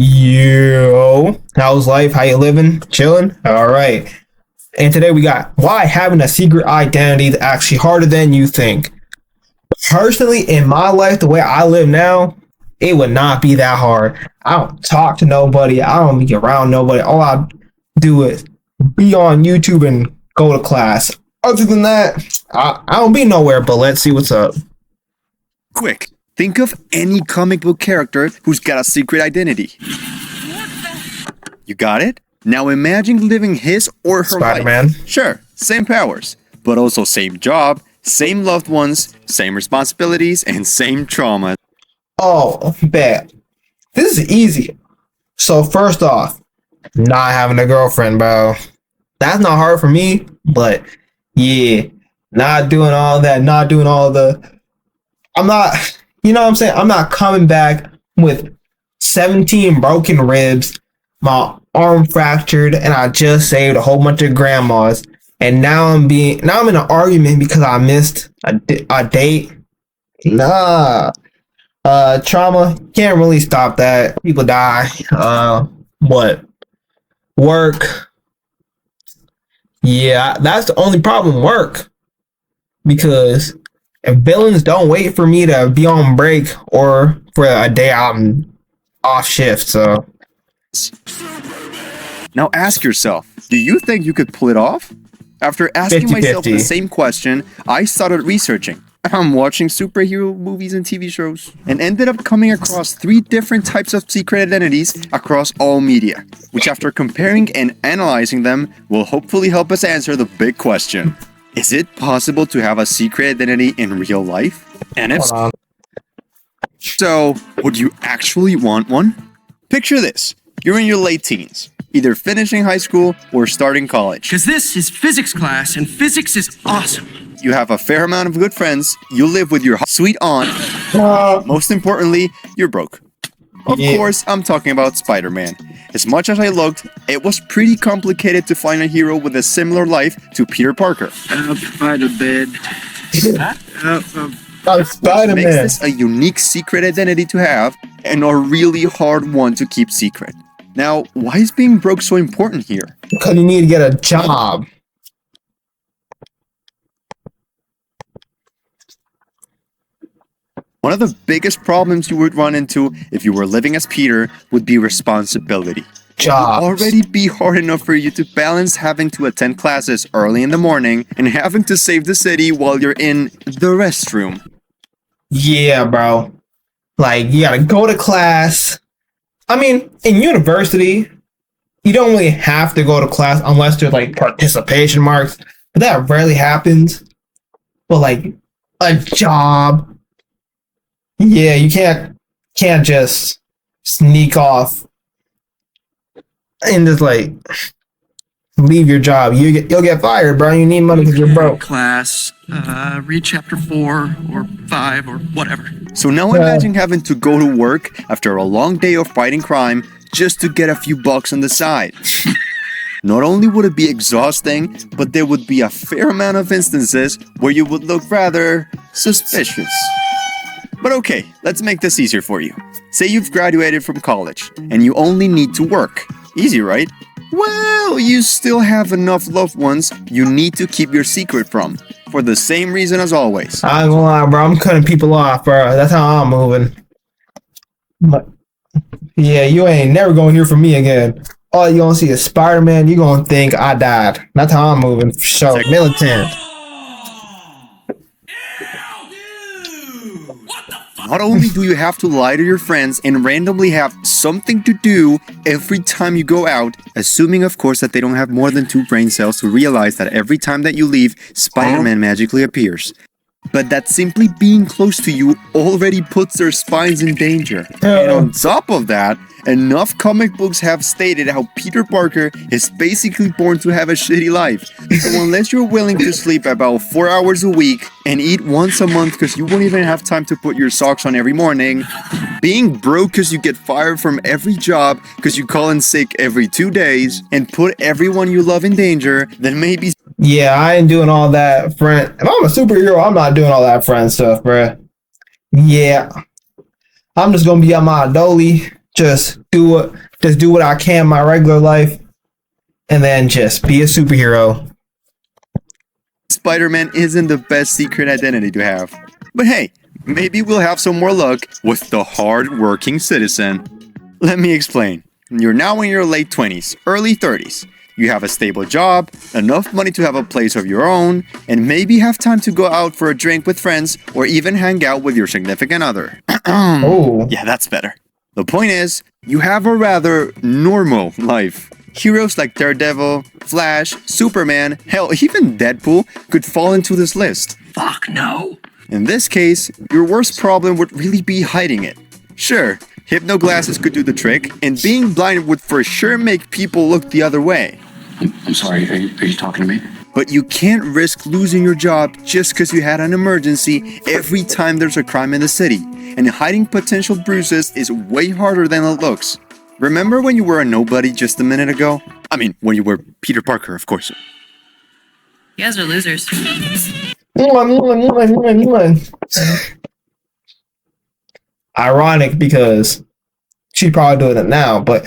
Yo, how's life? How you living? Chilling? All right. And today we got why having a secret identity is actually harder than you think. Personally, in my life, the way I live now, it would not be that hard. I don't talk to nobody. I don't be around nobody. All I do is be on YouTube and go to class. Other than that, I don't be nowhere, but let's see what's up. Quick, think of any comic book character who's got a secret identity. You got it? Now imagine living his or her Spider-Man. life. Sure, same powers, but also same job, same loved ones, same responsibilities, and same trauma. Oh, bet. This is easy. So first off, not having a girlfriend, bro. That's not hard for me, but yeah, not doing all that, not doing all I'm not, you know what I'm saying? I'm not coming back with 17 broken ribs, my arm fractured, and I just saved a whole bunch of grandmas. And now I'm in an argument because I missed a date. Nah. Trauma, can't really stop that. People die. What? Work. Yeah, that's the only problem, work. Because if villains don't wait for me to be on break or for a day I'm off shift, so. Now ask yourself, do you think you could pull it off? After asking 50-50. myself the same question, I started researching. I'm watching superhero movies and TV shows, and ended up coming across 3 different types of secret identities across all media, which after comparing and analyzing them will hopefully help us answer the big question. Is it possible to have a secret identity in real life? And if so, would you actually want one? Picture this. You're in your late teens, either finishing high school or starting college. Because this is physics class, and physics is awesome. You have a fair amount of good friends, you live with your sweet aunt, most importantly, you're broke. Of course, I'm talking about Spider-Man. As much as I looked, it was pretty complicated to find a hero with a similar life to Peter Parker. I'll provide a bed. Spider-Man. Makes this a unique secret identity to have, and a really hard one to keep secret. Now, why is being broke so important here? Because you need to get a job. One of the biggest problems you would run into if you were living as Peter would be responsibility. Jobs. It would already be hard enough for you to balance having to attend classes early in the morning and having to save the city while you're in the restroom. Yeah, bro. Like, you gotta go to class. I mean, in university, you don't really have to go to class unless there's like participation marks, but that rarely happens. But like a job, yeah, you can't just sneak off and just like leave your job. You'll get fired, bro. You need money because you're broke. Class, read chapter 4 or 5 or whatever. So now imagine having to go to work after a long day of fighting crime just to get a few bucks on the side. Not only would it be exhausting, but there would be a fair amount of instances where you would look rather suspicious. But okay, let's make this easier for you. Say you've graduated from college, and you only need to work. Easy, right? Well, you still have enough loved ones you need to keep your secret from, for the same reason as always. I ain't gonna lie, bro. I'm cutting people off, bro. That's how I'm moving. But yeah, you ain't never gonna hear from me again. All you gonna see is Spider-Man. You gonna think I died. That's how I'm moving. So militant. Not only do you have to lie to your friends and randomly have something to do every time you go out, assuming of course that they don't have more than 2 brain cells to realize that every time that you leave, Spider-Man magically appears. But that simply being close to you already puts their spines in danger. And on top of that, enough comic books have stated how Peter Parker is basically born to have a shitty life. So unless you're willing to sleep about 4 hours a week and eat once a month because you won't even have time to put your socks on every morning, being broke because you get fired from every job because you call in sick every 2 days, and put everyone you love in danger, then maybe... Yeah, I ain't doing all that friend. If I'm a superhero, I'm not doing all that friend stuff, bruh. Yeah. I'm just gonna be on my dolly, just do what I can in my regular life, and then just be a superhero. Spider-Man isn't the best secret identity to have. But hey, maybe we'll have some more luck with the hard-working citizen. Let me explain. You're now in your late 20s, early 30s. You have a stable job, enough money to have a place of your own, and maybe have time to go out for a drink with friends or even hang out with your significant other. Oh, Yeah, that's better. The point is, you have a rather normal life. Heroes like Daredevil, Flash, Superman, hell, even Deadpool could fall into this list. Fuck no. In this case, your worst problem would really be hiding it. Sure, hypnoglasses could do the trick, and being blind would for sure make people look the other way. I'm sorry, are you talking to me? But you can't risk losing your job just because you had an emergency every time there's a crime in the city, and hiding potential bruises is way harder than it looks. Remember when you were a nobody just a minute ago? I mean, when you were Peter Parker, of course. You guys are losers. ironic because she's probably doing it now, but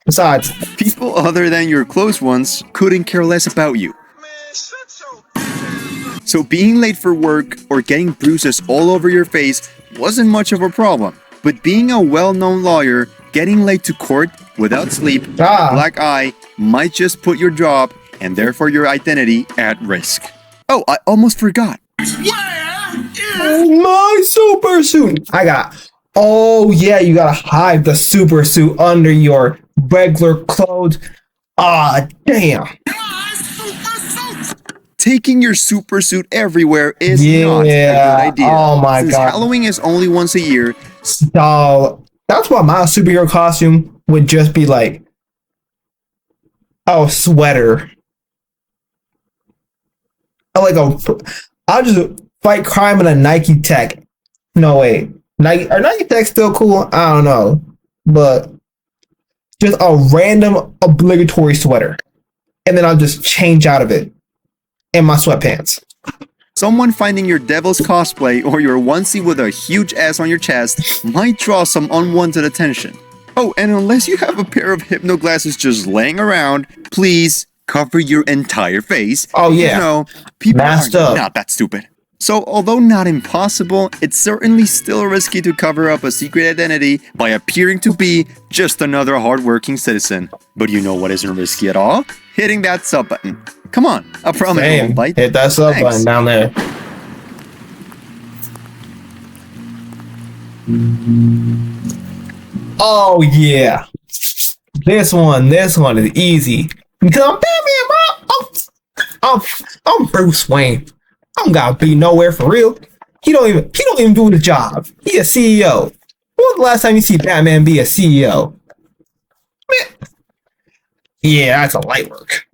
besides, People other than your close ones couldn't care less about you. So being late for work or getting bruises all over your face wasn't much of a problem. But being a well-known lawyer, getting late to court without sleep, black eye, might just put your job and therefore your identity at risk. Oh, I almost forgot. my super suit. Oh yeah, you gotta hide the super suit under your regular clothes. Ah, damn. Taking your super suit everywhere is not a good idea. Oh my Since god. Halloween is only once a year, So that's why my superhero costume would just be like, oh, sweater. I'll just fight crime in a Nike Tech. No wait, Nike Tech still cool? I don't know, but just a random obligatory sweater, and then I'll just change out of it in my sweatpants. someone finding your devil's cosplay or your onesie with a huge S on your chest might draw some unwanted attention. Oh, and unless you have a pair of hypnoglasses just laying around, please cover your entire face. Oh yeah, You know, people Masked are up. not that stupid. So, although not impossible, it's certainly still risky to cover up a secret identity by appearing to be just another hardworking citizen. But you know what isn't risky at all? Hitting that sub button. Come on, I promise it Damn, won't bite. hit that sub Thanks. button down there. Oh yeah, this one is easy because I'm Batman, bro. I'm Bruce Wayne. I don't gotta be nowhere for real. He don't even do the job. He a CEO. When was the last time you see Batman be a CEO? Man. Yeah, that's a light work.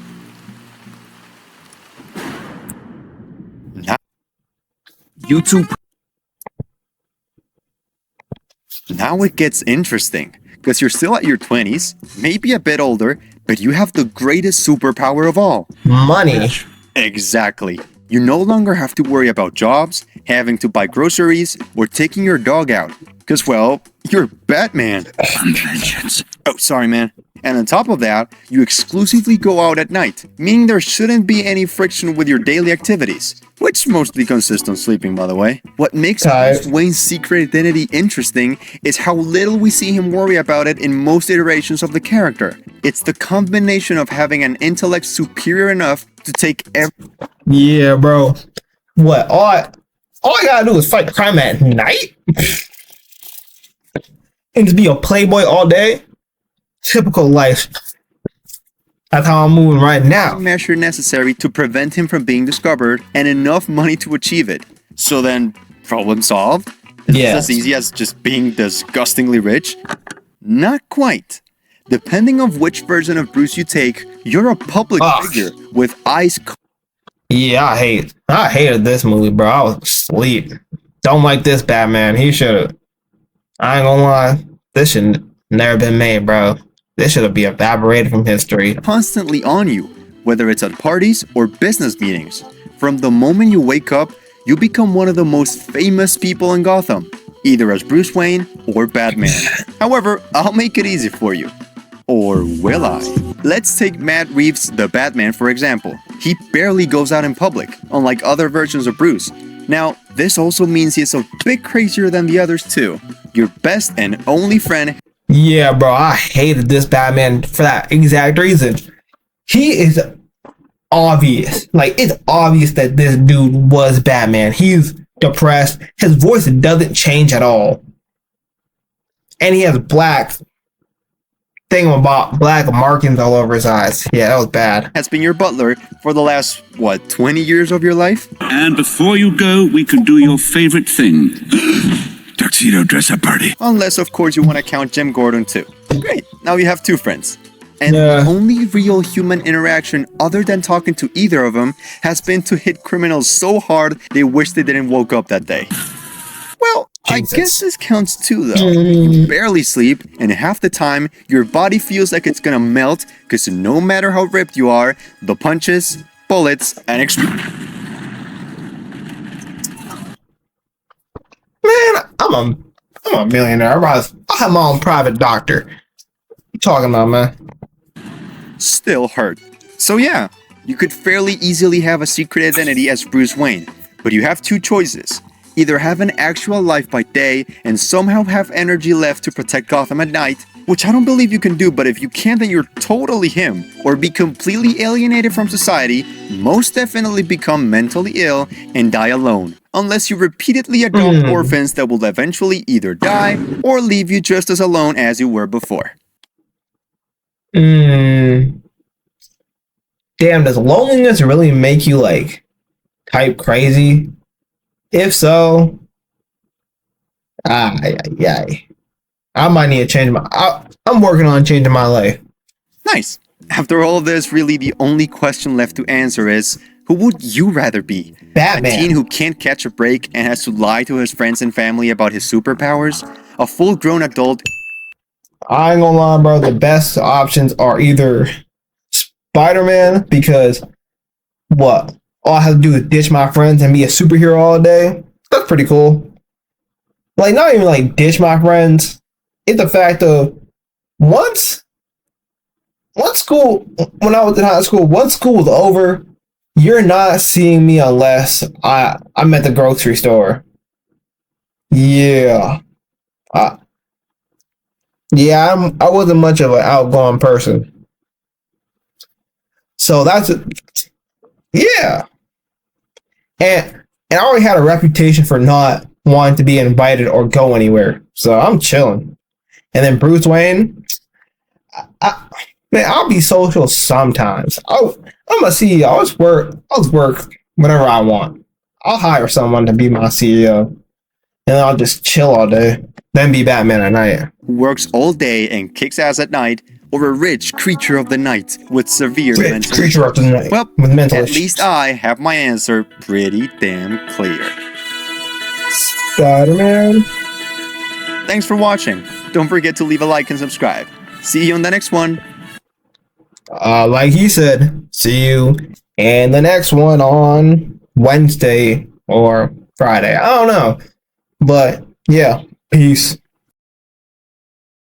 YouTube. Now it gets interesting, because you're still at your 20s, maybe a bit older, but you have the greatest superpower of all. Money. Exactly. You no longer have to worry about jobs, having to buy groceries, or taking your dog out. Because, well, you're Batman. Vengeance. Oh, sorry, man. And on top of that, you exclusively go out at night, meaning there shouldn't be any friction with your daily activities, which mostly consist on sleeping, by the way. What makes Tight. Bruce Wayne's secret identity interesting is how little we see him worry about it in most iterations of the character. It's the combination of having an intellect superior enough to take Yeah, bro. What? All I gotta do is fight the crime at night? And just be a playboy all day? Typical life. That's how I'm moving right now. measure necessary to prevent him from being discovered and enough money to achieve it. So then, problem solved? Is Yeah. this as easy as just being disgustingly rich? Not quite. Depending on which version of Bruce you take, you're a public Ugh. figure with eyes Yeah, I hated this movie, bro. I was asleep. Don't like this Batman. He should've. I ain't gonna lie. This should never been made, bro. This should have been evaporated from history. constantly on you, whether it's at parties or business meetings. From the moment you wake up, you become one of the most famous people in Gotham. either as Bruce Wayne or Batman. However, I'll make it easy for you. Or will I? Let's take Matt Reeves' The Batman for example. He barely goes out in public, unlike other versions of Bruce. Now, this also means he's a bit crazier than the others too. Your best and only friend. Yeah, bro, I hated this Batman for that exact reason. He is obvious. Like, it's obvious that this dude was Batman. He's depressed. His voice doesn't change at all. And he has black markings all over his eyes. Yeah, that was bad. Has been your butler for the last, 20 years of your life? And before you go, we could do your favorite thing. Tuxedo dress-up party. Unless, of course, you want to count Jim Gordon too. Great, now you have two friends. And Yeah. the only real human interaction other than talking to either of them has been to hit criminals so hard they wish they didn't woke up that day. Well, Jesus. I guess this counts too though. You barely sleep, and half the time, your body feels like it's gonna melt because no matter how ripped you are, the punches, bullets, and Man, I'm a millionaire. I have my own private doctor. What you talking about, man? still hurt. So yeah, you could fairly easily have a secret identity as Bruce Wayne, but you have two choices. Either have an actual life by day and somehow have energy left to protect Gotham at night, which I don't believe you can do, but if you can, then you're totally him, or be completely alienated from society, most definitely become mentally ill and die alone, unless you repeatedly adopt orphans that will eventually either die or leave you just as alone as you were before. Damn, does loneliness really make you like type crazy? If so, I might need to change I'm working on changing my life. Nice. After all of this, really the only question left to answer is, who would you rather be? Batman. A teen who can't catch a break and has to lie to his friends and family about his superpowers? A full-grown adult? I ain't gonna lie, bro. The best options are either Spider-Man, because what? All I have to do is ditch my friends and be a superhero all day. That's pretty cool. Like, not even like ditch my friends. It's the fact of once school, when I was in high school, once school was over, you're not seeing me unless I'm at the grocery store. Yeah. I wasn't much of an outgoing person. So that's yeah. And I already had a reputation for not wanting to be invited or go anywhere. So I'm chilling. And then Bruce Wayne, I'll be social sometimes. I'm a CEO. I'll just work whenever I want. I'll hire someone to be my CEO. And I'll just chill all day. Then be Batman at night. Who works all day and kicks ass at night? Or a rich creature of the night with severe mental Creature of the night. Well, with mental at issues. least I have my answer pretty damn clear. Spider-Man. Thanks for watching. Don't forget to leave a like and subscribe. See you on the next one. Like he said, see you in the next one on Wednesday or Friday. I don't know. But yeah, peace.